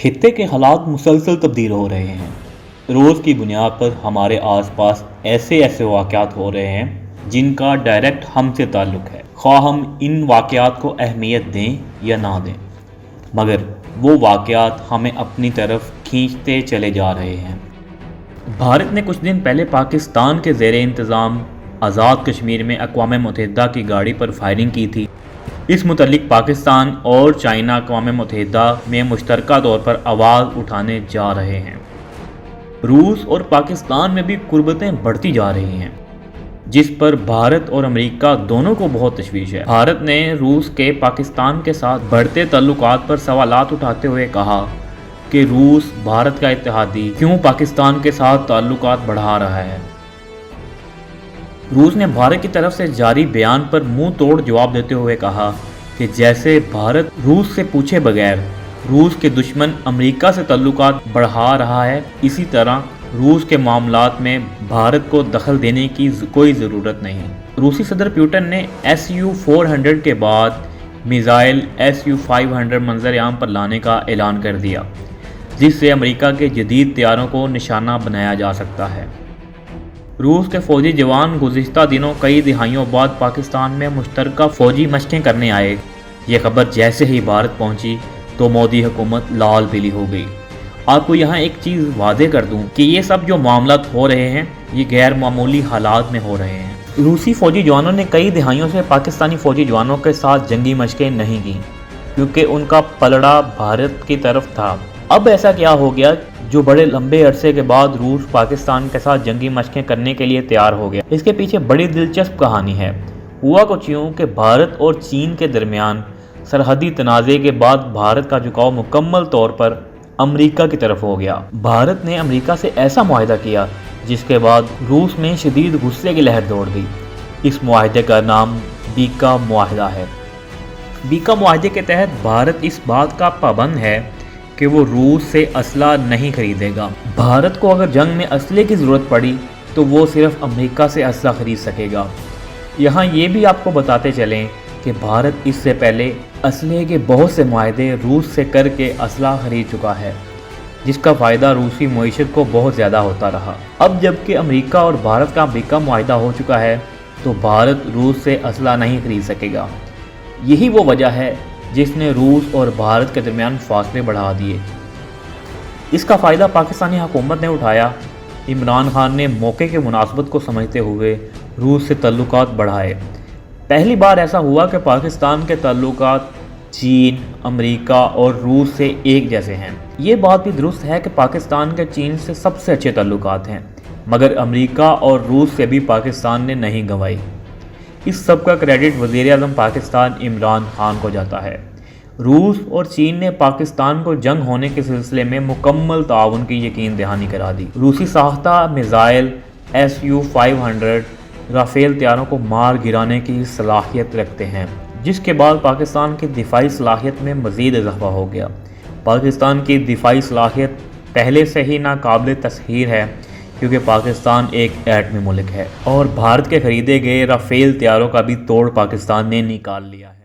خطے کے حالات مسلسل تبدیل ہو رہے ہیں۔ روز کی بنیاد پر ہمارے آس پاس ایسے واقعات ہو رہے ہیں جن کا ڈائریکٹ ہم سے تعلق ہے، خواہ ہم ان واقعات کو اہمیت دیں یا نہ دیں، مگر وہ واقعات ہمیں اپنی طرف کھینچتے چلے جا رہے ہیں۔ بھارت نے کچھ دن پہلے پاکستان کے زیر انتظام آزاد کشمیر میں اقوام متحدہ کی گاڑی پر فائرنگ کی تھی۔ اس متعلق پاکستان اور چائنا اقوام متحدہ میں مشترکہ طور پر آواز اٹھانے جا رہے ہیں۔ روس اور پاکستان میں بھی قربتیں بڑھتی جا رہی ہیں، جس پر بھارت اور امریکہ دونوں کو بہت تشویش ہے۔ بھارت نے روس کے پاکستان کے ساتھ بڑھتے تعلقات پر سوالات اٹھاتے ہوئے کہا کہ روس بھارت کا اتحادی کیوں پاکستان کے ساتھ تعلقات بڑھا رہا ہے۔ روس نے بھارت کی طرف سے جاری بیان پر منہ توڑ جواب دیتے ہوئے کہا کہ جیسے بھارت روس سے پوچھے بغیر روس کے دشمن امریکہ سے تعلقات بڑھا رہا ہے، اسی طرح روس کے معاملات میں بھارت کو دخل دینے کی کوئی ضرورت نہیں۔ روسی صدر پیوٹن نے Su-400 کے بعد میزائل Su-500 منظر عام پر لانے کا اعلان کر دیا، جس سے امریکہ کے جدید طیاروں کو نشانہ بنایا جا سکتا ہے۔ روس کے فوجی جوان گزشتہ دنوں کئی دہائیوں بعد پاکستان میں مشترکہ فوجی مشقیں کرنے آئے۔ یہ خبر جیسے ہی بھارت پہنچی تو مودی حکومت لال پیلی ہو گئی۔ آپ کو یہاں ایک چیز واضح کر دوں کہ یہ سب جو معاملات ہو رہے ہیں یہ غیر معمولی حالات میں ہو رہے ہیں۔ روسی فوجی جوانوں نے کئی دہائیوں سے پاکستانی فوجی جوانوں کے ساتھ جنگی مشقیں نہیں کی، کیونکہ ان کا پلڑا بھارت کی طرف تھا۔ اب ایسا کیا ہو گیا جو بڑے لمبے عرصے کے بعد روس پاکستان کے ساتھ جنگی مشقیں کرنے کے لیے تیار ہو گیا؟ اس کے پیچھے بڑی دلچسپ کہانی ہے۔ ہوا کچھ یوں کہ بھارت اور چین کے درمیان سرحدی تنازع کے بعد بھارت کا جھکاؤ مکمل طور پر امریکہ کی طرف ہو گیا۔ بھارت نے امریکہ سے ایسا معاہدہ کیا جس کے بعد روس میں شدید غصے کی لہر دوڑ گئی۔ اس معاہدے کا نام بیکا معاہدہ ہے۔ بیکا معاہدے کے تحت بھارت اس بات کا پابند ہے کہ وہ روس سے اسلحہ نہیں خریدے گا۔ بھارت کو اگر جنگ میں اسلحے کی ضرورت پڑی تو وہ صرف امریکہ سے اسلحہ خرید سکے گا۔ یہاں یہ بھی آپ کو بتاتے چلیں کہ بھارت اس سے پہلے اسلحے کے بہت سے معاہدے روس سے کر کے اسلحہ خرید چکا ہے، جس کا فائدہ روسی معیشت کو بہت زیادہ ہوتا رہا۔ اب جب کہ امریکہ اور بھارت کا بیکا معاہدہ ہو چکا ہے تو بھارت روس سے اسلحہ نہیں خرید سکے گا۔ یہی وہ وجہ ہے جس نے روس اور بھارت کے درمیان فاصلے بڑھا دیے۔ اس کا فائدہ پاکستانی حکومت نے اٹھایا۔ عمران خان نے موقع کی مناسبت کو سمجھتے ہوئے روس سے تعلقات بڑھائے۔ پہلی بار ایسا ہوا کہ پاکستان کے تعلقات چین، امریکہ اور روس سے ایک جیسے ہیں۔ یہ بات بھی درست ہے کہ پاکستان کے چین سے سب سے اچھے تعلقات ہیں، مگر امریکہ اور روس سے بھی پاکستان نے نہیں گنوائی۔ اس سب کا کریڈٹ وزیر اعظم پاکستان عمران خان کو جاتا ہے۔ روس اور چین نے پاکستان کو جنگ ہونے کے سلسلے میں مکمل تعاون کی یقین دہانی کرا دی۔ روسی ساختہ میزائل Su-500 رافیل طیاروں کو مار گرانے کی صلاحیت رکھتے ہیں، جس کے بعد پاکستان کی دفاعی صلاحیت میں مزید اضافہ ہو گیا۔ پاکستان کی دفاعی صلاحیت پہلے سے ہی ناقابل تسخیر ہے، کیونکہ پاکستان ایک ایٹمی ملک ہے، اور بھارت کے خریدے گئے رافیل طیاروں کا بھی توڑ پاکستان نے نکال لیا ہے۔